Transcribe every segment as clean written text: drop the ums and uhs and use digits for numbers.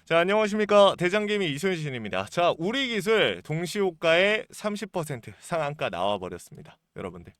자, 안녕하십니까. 대장개미 이순신입니다. 자, 우리 기술 동시호가의 30% 상한가 나와버렸습니다. 여러분들.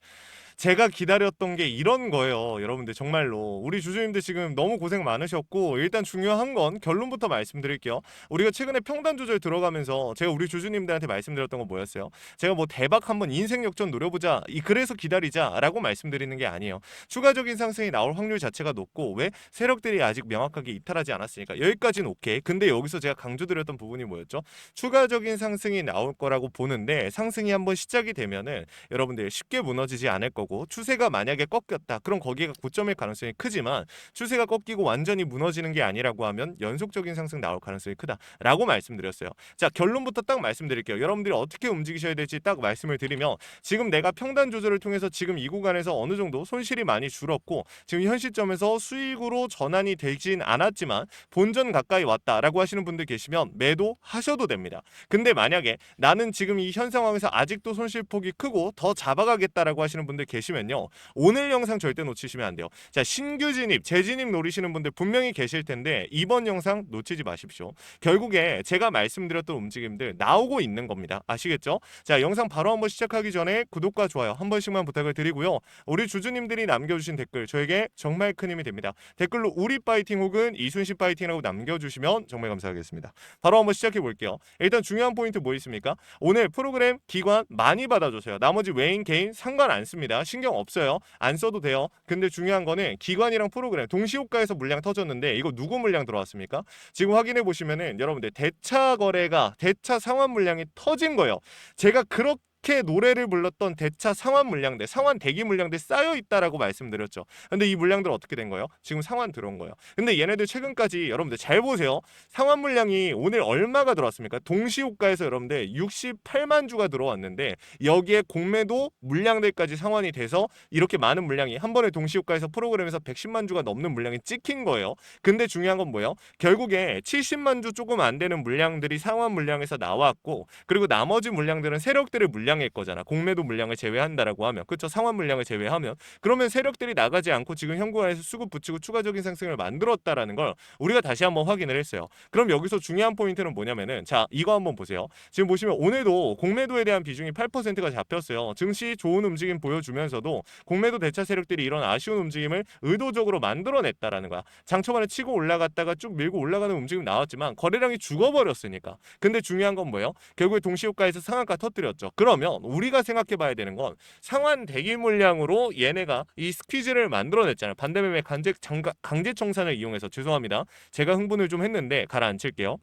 제가 기다렸던 게 이런 거예요. 여러분들 정말로 우리 주주님들 지금 너무 고생 많으셨고, 일단 중요한 건 결론부터 말씀드릴게요. 우리가 최근에 평단 조절 들어가면서 제가 우리 주주님들한테 말씀드렸던 건 뭐였어요? 제가 뭐 대박 한번 인생 역전 노려보자, 그래서 기다리자라고 말씀드리는 게 아니에요. 추가적인 상승이 나올 확률 자체가 높고, 왜? 세력들이 아직 명확하게 이탈하지 않았으니까. 여기까지는 오케이. 근데 여기서 제가 강조드렸던 부분이 뭐였죠? 추가적인 상승이 나올 거라고 보는데, 상승이 한번 시작이 되면은 여러분들 쉽게 무너지지 않을 거고, 추세가 만약에 꺾였다, 그럼 거기가 고점일 가능성이 크지만, 추세가 꺾이고 완전히 무너지는 게 아니라고 하면 연속적인 상승 나올 가능성이 크다라고 말씀드렸어요. 자, 결론부터 딱 말씀드릴게요. 여러분들이 어떻게 움직이셔야 될지 딱 말씀을 드리면, 지금 내가 평단 조절을 통해서 지금 이 구간에서 어느 정도 손실이 많이 줄었고, 지금 현 시점에서 수익으로 전환이 되진 않았지만 본전 가까이 왔다라고 하시는 분들 계시면 매도하셔도 됩니다. 근데 만약에 나는 지금 이 현 상황에서 아직도 손실폭이 크고 더 잡아가겠다라고 하시는 분들 계시면요, 오늘 영상 절대 놓치시면 안 돼요. 자, 신규 진입, 재진입 노리시는 분들 분명히 계실 텐데 이번 영상 놓치지 마십시오. 결국에 제가 말씀드렸던 움직임들 나오고 있는 겁니다. 아시겠죠? 자, 영상 바로 한번 시작하기 전에 구독과 좋아요 한 번씩만 부탁을 드리고요. 우리 주주님들이 남겨주신 댓글 저에게 정말 큰 힘이 됩니다. 댓글로 우리 파이팅 혹은 이순신 파이팅이라고 남겨주시면 정말 감사하겠습니다. 바로 한번 시작해 볼게요. 일단 중요한 포인트 뭐 있습니까? 오늘 프로그램 기관 많이 받아주세요. 나머지 외인 개인 상관 안 씁니다. 신경 없어요. 안 써도 돼요. 근데 중요한 거는 기관이랑 프로그램 동시호가에서 물량 터졌는데, 이거 누구 물량 들어왔습니까? 지금 확인해 보시면은 여러분들 대차 거래가, 대차 상환 물량이 터진 거예요. 제가 그렇게 노래를 불렀던 대차 상환 물량들, 상환 대기 물량들 쌓여 있다라고 말씀드렸죠. 근데 이 물량들 어떻게 된 거예요? 지금 상환 들어온 거예요. 근데 얘네들 최근까지 여러분들 잘 보세요. 상환 물량이 오늘 얼마가 들어왔습니까? 동시호가에서 여러분들 68만 주가 들어왔는데, 여기에 공매도 물량들까지 상환이 돼서 이렇게 많은 물량이 한 번에 동시호가에서 프로그램에서 110만 주가 넘는 물량이 찍힌 거예요. 근데 중요한 건 뭐예요? 결국에 70만 주 조금 안 되는 물량들이 상환 물량에서 나왔고, 그리고 나머지 물량들은 세력들의 물량일 거잖아. 공매도 물량을 제외한다라고 하면, 그렇죠? 상환 물량을 제외하면, 그러면 세력들이 나가지 않고 지금 현구간에서 수급 붙이고 추가적인 상승을 만들었다라는 걸 우리가 다시 한번 확인을 했어요. 그럼 여기서 중요한 포인트는 뭐냐면은, 자, 이거 한번 보세요. 지금 보시면 오늘도 공매도에 대한 비중이 8%가 잡혔어요. 증시 좋은 움직임 보여주면서도 공매도 대차 세력들이 이런 아쉬운 움직임을 의도적으로 만들어냈다라는 거야. 장 초반에 치고 올라갔다가 쭉 밀고 올라가는 움직임 나왔지만 거래량이 죽어버렸으니까. 근데 중요한 건 뭐예요? 결국에 동시효과에서 상한가 터뜨렸죠. 그러면 우리가 생각해 봐야 되는 건, 상환 대기 물량으로 얘네가 이 스퀴즈를 만들어냈잖아요. 반대매매 강제 청산을 이용해서. 죄송합니다. 제가 흥분을 좀 했는데 가라앉힐게요.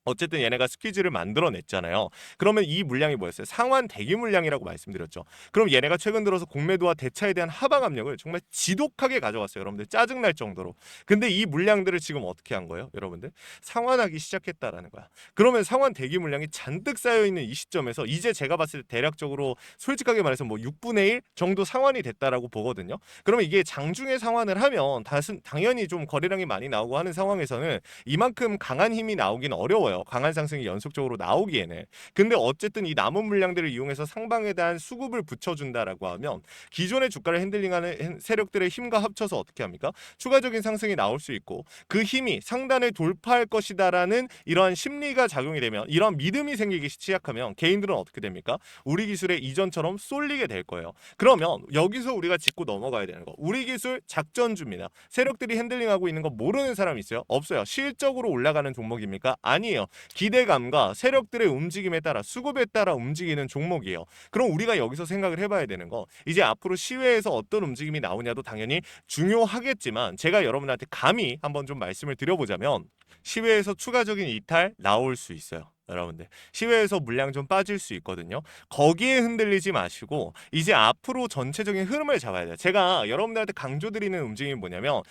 어쨌든 얘네가 스퀴즈를 만들어냈잖아요. 그러면 이 물량이 뭐였어요? 상환 대기 물량이라고 말씀드렸죠. 그럼 얘네가 최근 들어서 공매도와 대차에 대한 하방 압력을 정말 지독하게 가져왔어요. 여러분들 짜증날 정도로. 근데 이 물량들을 지금 어떻게 한 거예요? 여러분들 상환하기 시작했다라는 거야. 그러면 상환 대기 물량이 잔뜩 쌓여있는 이 시점에서 이제 제가 봤을 때 대략적으로 솔직하게 말해서 뭐 6분의 1 정도 상환이 됐다라고 보거든요. 그러면 이게 장중에 상환을 하면 당연히 좀 거래량이 많이 나오고 하는 상황에서는 이만큼 강한 힘이 나오긴 어려워요. 강한 상승이 연속적으로 나오기에는. 근데 어쨌든 이 남은 물량들을 이용해서 상방에 대한 수급을 붙여준다라고 하면, 기존의 주가를 핸들링하는 세력들의 힘과 합쳐서 어떻게 합니까? 추가적인 상승이 나올 수 있고, 그 힘이 상단을 돌파할 것이다라는 이러한 심리가 작용이 되면, 이런 믿음이 생기기 시작하면 개인들은 어떻게 됩니까? 우리 기술의 이전처럼 쏠리게 될 거예요. 그러면 여기서 우리가 짚고 넘어가야 되는 거, 우리 기술 작전주입니다. 세력들이 핸들링하고 있는 거 모르는 사람 있어요? 없어요. 실적으로 올라가는 종목입니까? 아니에요. 기대감과 세력들의 움직임에 따라, 수급에 따라 움직이는 종목이에요. 그럼 우리가 여기서 생각을 해봐야 되는 거, 이제 앞으로 시외에서 어떤 움직임이 나오냐도 당연히 중요하겠지만, 제가 여러분한테 감히 한번 좀 말씀을 드려보자면, 시외에서 추가적인 이탈 나올 수 있어요. 여러분들 시외에서 물량 좀 빠질 수 있거든요. 거기에 흔들리지 마시고 이제 앞으로 전체적인 흐름을 잡아야 돼요. 제가 여러분들한테 강조드리는 움직임이 뭐냐면,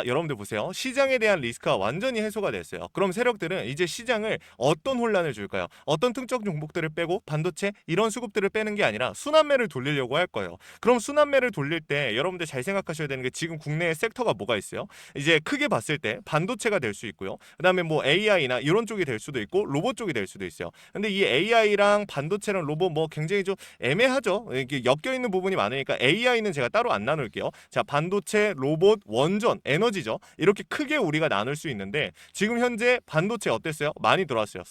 여러분들 보세요. 시장에 대한 리스크가 완전히 해소가 됐어요. 그럼 세력들은 이제 시장을 어떤 혼란을 줄까요? 어떤 특정 종목들을 빼고 반도체 이런 수급들을 빼는 게 아니라 순환매를 돌리려고 할 거예요. 그럼 순환매를 돌릴 때 여러분들 잘 생각하셔야 되는 게, 지금 국내의 섹터가 뭐가 있어요? 이제 크게 봤을 때 반도체가 될 수 있고요. 그다음에 뭐 AI나 이런 쪽이 될 수도 있고, 로봇 쪽이 될 수도 있어요. 근데 이 AI랑 반도체랑 로봇 뭐 굉장히 좀 애매하죠. 이게 엮여 있는 부분이 많으니까 AI는 제가 따로 안 나눌게요. 자, 반도체, 로봇, 원전, 에너지죠. 이렇게 크게 우리가 나눌 수 있는데 지금 현재 반도체 어땠어요? 많이 들어왔어요.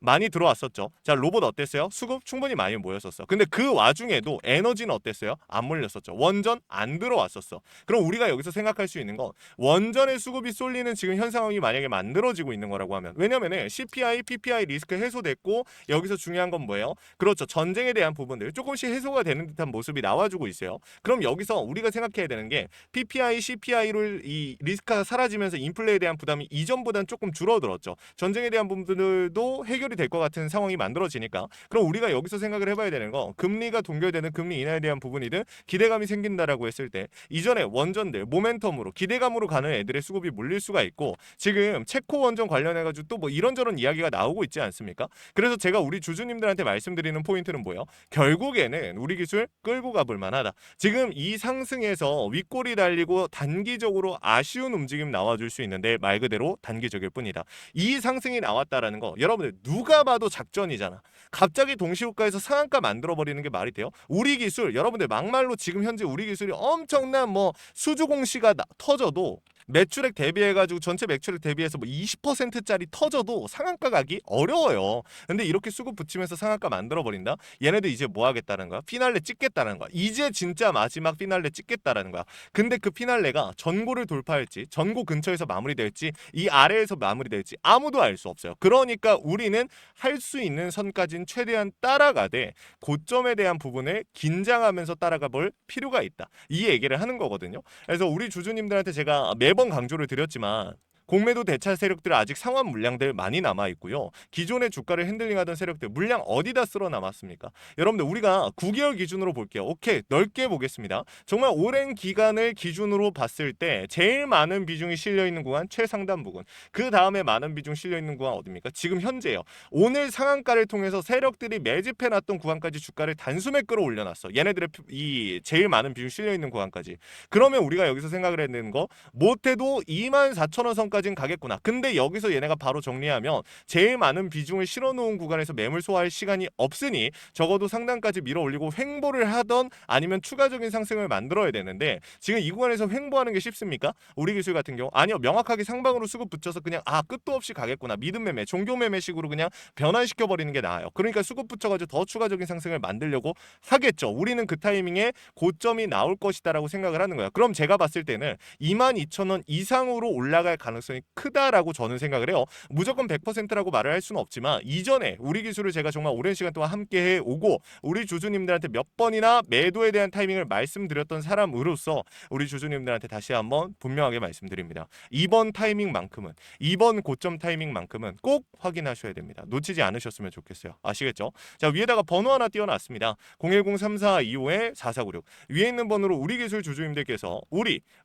많이 들어왔었죠. 자, 로봇 어땠어요? 수급 충분히 많이 모였었어. 근데 그 와중에도 에너지는 어땠어요? 안 몰렸었죠. 원전 안 들어왔었어. 그럼 우리가 여기서 생각할 수 있는 건 원전의 수급이 쏠리는 지금 현 상황이 만약에 만들어지고 있는 거라고 하면, 왜냐면은 CPI, PPI 리스크 해소됐고 여기서 중요한 건 뭐예요? 그렇죠. 전쟁에 대한 부분들 조금씩 해소가 되는 듯한 모습이 나와주고 있어요. 그럼 여기서 우리가 생각해야 되는 게 PPI, CPI를 이 리스크가 사라지면서 인플레에 대한 부담이 이전보다는 조금 줄어들었죠. 전쟁에 대한 부분들도 해결이 될 것 같은 상황이 만들어지니까, 그럼 우리가 여기서 생각을 해봐야 되는 거, 금리가 동결되는 금리 인하에 대한 부분이든 기대감이 생긴다라고 했을 때 이전에 원전들 모멘텀으로 기대감으로 가는 애들의 수급이 몰릴 수가 있고, 지금 체코 원전 관련해가지고 또 뭐 이런저런 이야기가 나오고 있지 않습니까? 그래서 제가 우리 주주님들한테 말씀드리는 포인트는 뭐예요? 결국에는 우리 기술 끌고 가볼 만하다. 지금 이 상승에서 윗골이 달리고 단기적으로 아쉬운 움직임 나와줄 수 있는데 말 그대로 단기적일 뿐이다. 이 상승이 나왔다라는 거 여러분들 누가 봐도 작전이잖아. 갑자기 동시호가에서 상한가 만들어버리는 게 말이 돼요? 우리 기술 여러분들 막말로 지금 현재 우리 기술이 엄청난 뭐 수주 공시가 터져도, 매출액 대비해가지고 전체 매출액 대비해서 뭐 20%짜리 터져도 상한가 가기 어려워요. 근데 이렇게 수급 붙이면서 상한가 만들어버린다? 얘네들 이제 뭐 하겠다는 거야? 피날레 찍겠다는 거야. 이제 진짜 마지막 피날레 찍겠다라는 거야. 근데 그 피날레가 전고를 돌파할지, 전고 근처에서 마무리될지, 이 아래에서 마무리될지 아무도 알 수 없어요. 그러니까 우리는 할 수 있는 선까지는 최대한 따라가되 고점에 대한 부분을 긴장하면서 따라가 볼 필요가 있다. 이 얘기를 하는 거거든요. 그래서 우리 주주님들한테 제가 매번 강조를 드렸지만 공매도 대차 세력들 아직 상환 물량들 많이 남아 있고요. 기존의 주가를 핸들링하던 세력들 물량 어디다 쓸어 남았습니까? 여러분들 우리가 9개월 기준으로 볼게요. 오케이, 넓게 보겠습니다. 정말 오랜 기간을 기준으로 봤을 때 제일 많은 비중이 실려 있는 구간 최상단 부분. 그 다음에 많은 비중 실려 있는 구간 어디입니까? 지금 현재요. 오늘 상한가를 통해서 세력들이 매집해 놨던 구간까지 주가를 단숨에 끌어올려놨어. 얘네들의 이 제일 많은 비중 실려 있는 구간까지. 그러면 우리가 여기서 생각을 해야 되는 거, 못해도 24,000원 선까지 가겠구나. 근데 여기서 얘네가 바로 정리하면 제일 많은 비중을 실어놓은 구간에서 매물 소화할 시간이 없으니 적어도 상단까지 밀어 올리고 횡보를 하던 아니면 추가적인 상승을 만들어야 되는데, 지금 이 구간에서 횡보하는 게 쉽습니까? 우리 기술 같은 경우 아니요, 명확하게 상방으로 수급 붙여서 그냥 끝도 없이 가겠구나, 믿음 매매, 종교 매매식으로 그냥 변환시켜 버리는 게 나아요. 그러니까 수급 붙여가지고 더 추가적인 상승을 만들려고 하겠죠. 우리는 그 타이밍에 고점이 나올 것이다라고 생각을 하는 거예요. 그럼 제가 봤을 때는 22,000원 이상으로 올라갈 가능성이 크다라고 저는 생각을 해요. 무조건 100%라고 말을 할 수는 없지만 이전에 우리 기술을 제가 정말 오랜 시간 동안 함께 해오고 우리 주주님들한테 몇 번이나 매도에 대한 타이밍을 말씀드렸던 사람으로서 우리 주주님들한테 다시 한번 분명하게 말씀드립니다. 이번 타이밍만큼은, 이번 고점 타이밍만큼은 꼭 확인하셔야 됩니다. 놓치지 않으셨으면 좋겠어요. 아시겠죠? 자, 위에다가 번호 하나 띄워놨습니다. 010-3425-4496 위에 있는 번호로 우리 기술 주주님들께서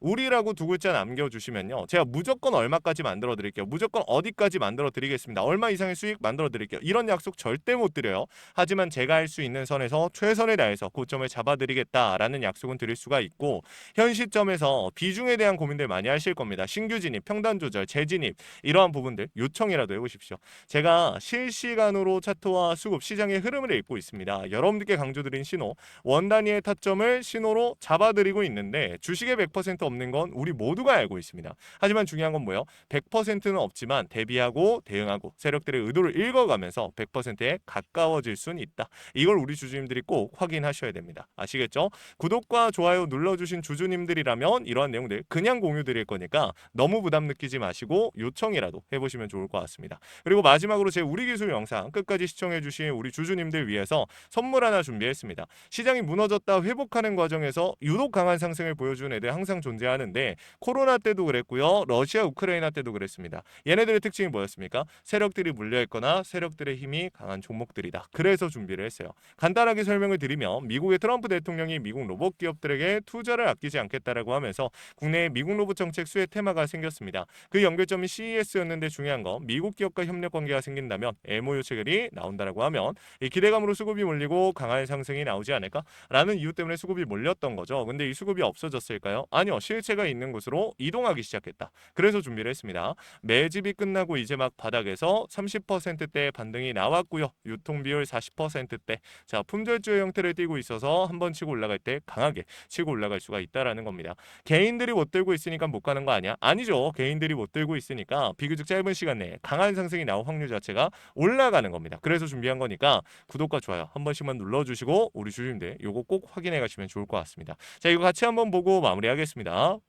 우리라고 두 글자 남겨주시면요, 제가 무조건 얼마까지 만들어 드릴게요. 무조건 어디까지 만들어 드리겠습니다. 얼마 이상의 수익 만들어 드릴게요. 이런 약속 절대 못 드려요. 하지만 제가 할 수 있는 선에서 최선을 다해서 고점을 잡아 드리겠다라는 약속은 드릴 수가 있고, 현 시점에서 비중에 대한 고민들 많이 하실 겁니다. 신규 진입, 평단 조절, 재진입 이러한 부분들 요청이라도 해보십시오. 제가 실시간으로 차트와 수급, 시장의 흐름을 읽고 있습니다. 여러분들께 강조드린 신호, 원 단위의 타점을 신호로 잡아드리고 있는데 주식에 100% 없는 건 우리 모두가 알고 있습니다. 하지만 중요한 건 뭐예요? 100%는 없지만 대비하고 대응하고 세력들의 의도를 읽어가면서 100%에 가까워질 수는 있다. 이걸 우리 주주님들이 꼭 확인하셔야 됩니다. 아시겠죠? 구독과 좋아요 눌러주신 주주님들이라면 이러한 내용들 그냥 공유 드릴 거니까 너무 부담 느끼지 마시고 요청이라도 해보시면 좋을 것 같습니다. 그리고 마지막으로 제 우리 기술 영상 끝까지 시청해주신 우리 주주님들 위해서 선물 하나 준비했습니다. 시장이 무너졌다 회복하는 과정에서 유독 강한 상승을 보여준 애들 항상 존재하는데, 코로나 때도 그랬고요, 러시아 우크라이나 때도 그랬습니다. 얘네들의 특징이 뭐였습니까? 세력들이 물려있거나 세력들의 힘이 강한 종목들이다. 그래서 준비를 했어요. 간단하게 설명을 드리면 미국의 트럼프 대통령이 미국 로봇 기업들에게 투자를 아끼지 않겠다라고 하면서 국내에 미국 로봇 정책 수혜 테마가 생겼습니다. 그 연결점이 CES였는데 중요한 건 미국 기업과 협력 관계가 생긴다면 MOU 체결이 나온다라고 하면 이 기대감으로 수급이 몰리고 강한 상승이 나오지 않을까라는 이유 때문에 수급이 몰렸던 거죠. 근데 이 수급이 없어졌을까요? 아니요, 실체가 있는 곳으로 이동하기 시작했다. 그래서 준비를 준비를 했습니다. 매집이 끝나고 이제 막 바닥에서 30%대 반등이 나왔고요. 유통비율 40%대. 자, 품절주의 형태를 띠고 있어서 한번 치고 올라갈 때 강하게 치고 올라갈 수가 있다라는 겁니다. 개인들이 못 들고 있으니까 못 가는 거 아니야? 아니죠. 개인들이 못 들고 있으니까 비교적 짧은 시간 내에 강한 상승이 나올 확률 자체가 올라가는 겁니다. 그래서 준비한 거니까 구독과 좋아요 한 번씩만 눌러주시고 우리 주주님들 요거 꼭 확인해 가시면 좋을 것 같습니다. 자, 이거 같이 한번 보고 마무리하겠습니다.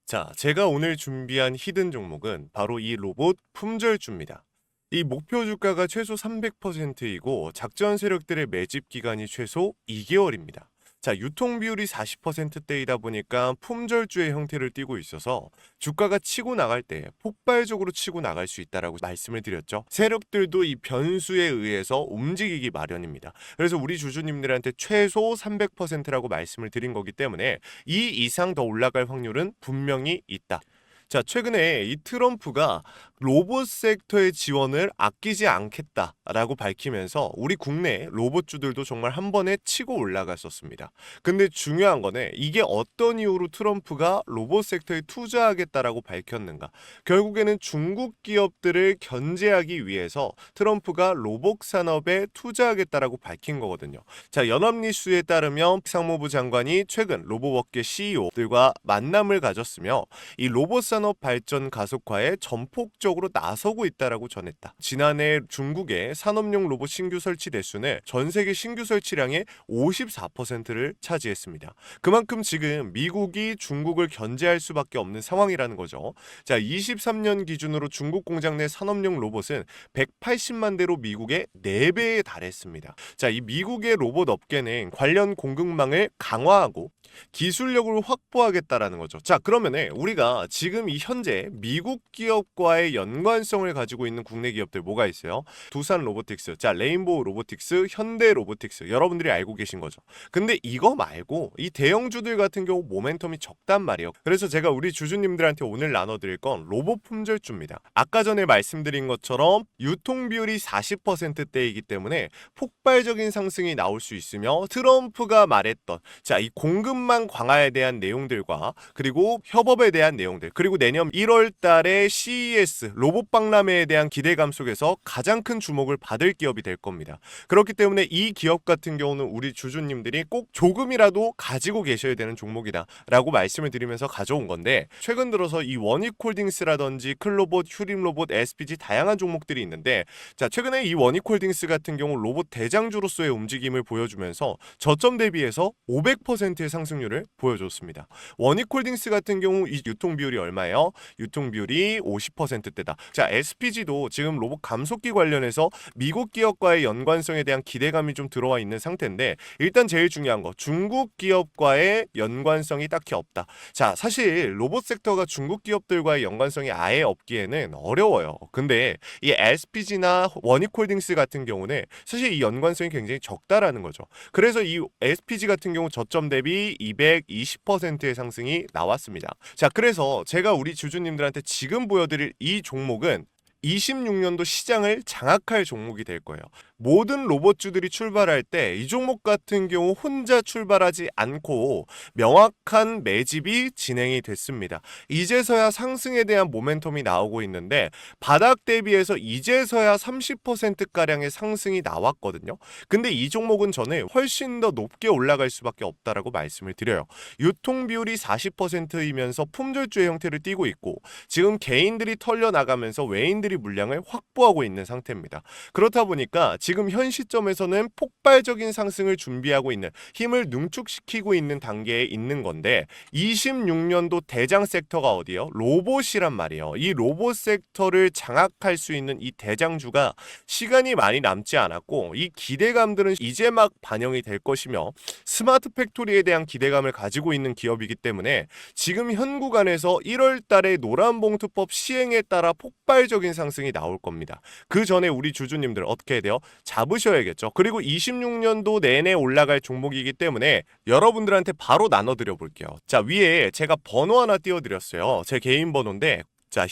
자, 제가 오늘 준비한 히든 종목은 바로 이 로봇 품절주입니다. 이 목표 주가가 최소 300%이고 작전 세력들의 매집 기간이 최소 2개월입니다. 자, 유통 비율이 40%대이다 보니까 품절주의 형태를 띠고 있어서 주가가 치고 나갈 때 폭발적으로 치고 나갈 수 있다라고 말씀을 드렸죠. 세력들도 이 변수에 의해서 움직이기 마련입니다. 그래서 우리 주주님들한테 최소 300%라고 말씀을 드린 거기 때문에 이 이상 더 올라갈 확률은 분명히 있다. 자, 최근에 이 트럼프가 로봇 섹터의 지원을 아끼지 않겠다라고 밝히면서 우리 국내 로봇주들도 정말 한 번에 치고 올라갔었습니다. 근데 중요한 거는 이게 어떤 이유로 트럼프가 로봇 섹터에 투자하겠다라고 밝혔는가? 결국에는 중국 기업들을 견제하기 위해서 트럼프가 로봇 산업에 투자하겠다라고 밝힌 거거든요. 자, 연합뉴스에 따르면 상무부 장관이 최근 로봇업계 CEO들과 만남을 가졌으며 이 로봇 산업 발전 가속화에 전폭적으로 나서고 있다라고 전했다. 지난해 중국의 산업용 로봇 신규 설치 대수는 전 세계 신규 설치량의 54%를 차지했습니다. 그만큼 지금 미국이 중국을 견제할 수밖에 없는 상황이라는 거죠. 자, 23년 기준으로 중국 공장 내 산업용 로봇은 180만 대로 미국의 4배에 달했습니다. 자, 이 미국의 로봇 업계는 관련 공급망을 강화하고 기술력을 확보하겠다라는 거죠. 자, 그러면은 우리가 지금 이 현재 미국 기업과의 연관성을 가지고 있는 국내 기업들 뭐가 있어요? 두산 로보틱스, 자, 레인보우 로보틱스, 현대 로보틱스, 여러분들이 알고 계신 거죠. 근데 이거 말고 이 대형주들 같은 경우 모멘텀이 적단 말이에요. 그래서 제가 우리 주주님들한테 오늘 나눠드릴 건 로봇 품절주입니다. 아까 전에 말씀드린 것처럼 유통 비율이 40%대이기 때문에 폭발적인 상승이 나올 수 있으며 트럼프가 말했던 자, 이 공급망 강화에 대한 내용들과 그리고 협업에 대한 내용들, 그리고 내년 1월 달에 CES 로봇 박람회에 대한 기대감 속에서 가장 큰 주목을 받을 기업이 될 겁니다. 그렇기 때문에 이 기업 같은 경우는 우리 주주님들이 꼭 조금이라도 가지고 계셔야 되는 종목이다 라고 말씀을 드리면서 가져온 건데, 최근 들어서 이 원익홀딩스라든지 클로봇, 휴림로봇, SPG 다양한 종목들이 있는데, 자, 최근에 이 원익홀딩스 같은 경우 로봇 대장주로서의 움직임을 보여주면서 저점 대비해서 500%의 상승률을 보여줬습니다. 원익홀딩스 같은 경우 이 유통 비율이 얼마예요? 유통 비율이 50%대다. 자, SPG도 지금 로봇 감속기 관련해서 미국 기업과의 연관성에 대한 기대감이 좀 들어와 있는 상태인데, 일단 제일 중요한 거 중국 기업과의 연관성이 딱히 없다. 자, 사실 로봇 섹터가 중국 기업들과의 연관성이 아예 없기에는 어려워요. 근데 이 SPG나 원익홀딩스 같은 경우는 사실 이 연관성이 굉장히 적다라는 거죠. 그래서 이 SPG 같은 경우 저점 대비 220%의 상승이 나왔습니다. 자, 그래서 제가 우리 주주님들한테 지금 보여드릴 이 종목은 26년도 시장을 장악할 종목이 될 거예요. 모든 로봇주들이 출발할 때 이 종목 같은 경우 혼자 출발하지 않고 명확한 매집이 진행이 됐습니다. 이제서야 상승에 대한 모멘텀이 나오고 있는데 바닥 대비해서 이제서야 30%가량의 상승이 나왔거든요. 근데 이 종목은 저는 훨씬 더 높게 올라갈 수밖에 없다라고 말씀을 드려요. 유통 비율이 40%이면서 품절주의 형태를 띠고 있고 지금 개인들이 털려나가면서 외인들이 물량을 확보하고 있는 상태입니다. 그렇다 보니까 지금 현 시점에서는 폭발적인 상승을 준비하고 있는, 힘을 능축시키고 있는 단계에 있는 건데 26년도 대장 섹터가 어디예요? 로봇이란 말이에요. 이 로봇 섹터를 장악할 수 있는 이 대장주가 시간이 많이 남지 않았고 이 기대감들은 이제 막 반영이 될 것이며 스마트 팩토리에 대한 기대감을 가지고 있는 기업이기 때문에 지금 현 구간에서 1월 달에 노란봉투법 시행에 따라 폭발적인 상승이 나올 겁니다. 그 전에 우리 주주님들 어떻게 해야 돼요? 잡으셔야겠죠. 그리고 26년도 내내 올라갈 종목이기 때문에 여러분들한테 바로 나눠드려 볼게요. 자, 위에 제가 번호 하나 띄워드렸어요. 제 개인 번호인데, 자,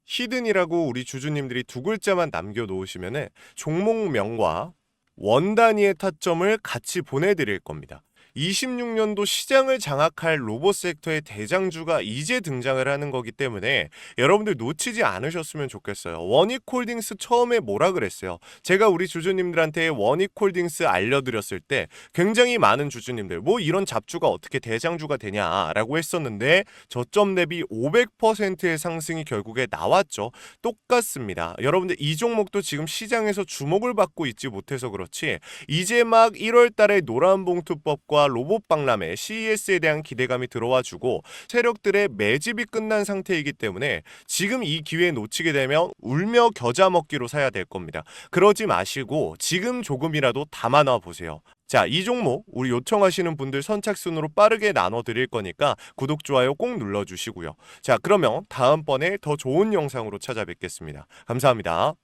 히든이라고 우리 주주님들이 두 글자만 남겨놓으시면은 종목명과 원 단위의 타점을 같이 보내드릴 겁니다. 26년도 시장을 장악할 로봇 섹터의 대장주가 이제 등장을 하는 거기 때문에 여러분들 놓치지 않으셨으면 좋겠어요. 원익홀딩스 처음에 뭐라 그랬어요? 제가 우리 주주님들한테 원익홀딩스 알려드렸을 때 굉장히 많은 주주님들 뭐 이런 잡주가 어떻게 대장주가 되냐라고 했었는데 저점 대비 500%의 상승이 결국에 나왔죠. 똑같습니다. 여러분들 이 종목도 지금 시장에서 주목을 받고 있지 못해서 그렇지 이제 막 1월 달에 노란봉투법과 로봇박람회 CES에 대한 기대감이 들어와주고 세력들의 매집이 끝난 상태이기 때문에 지금 이 기회 놓치게 되면 울며 겨자 먹기로 사야 될 겁니다. 그러지 마시고 지금 조금이라도 담아놔 보세요. 자, 이 종목 우리 요청하시는 분들 선착순으로 빠르게 나눠 드릴 거니까 구독, 좋아요 꼭 눌러주시고요. 자, 그러면 다음번에 더 좋은 영상으로 찾아뵙겠습니다. 감사합니다.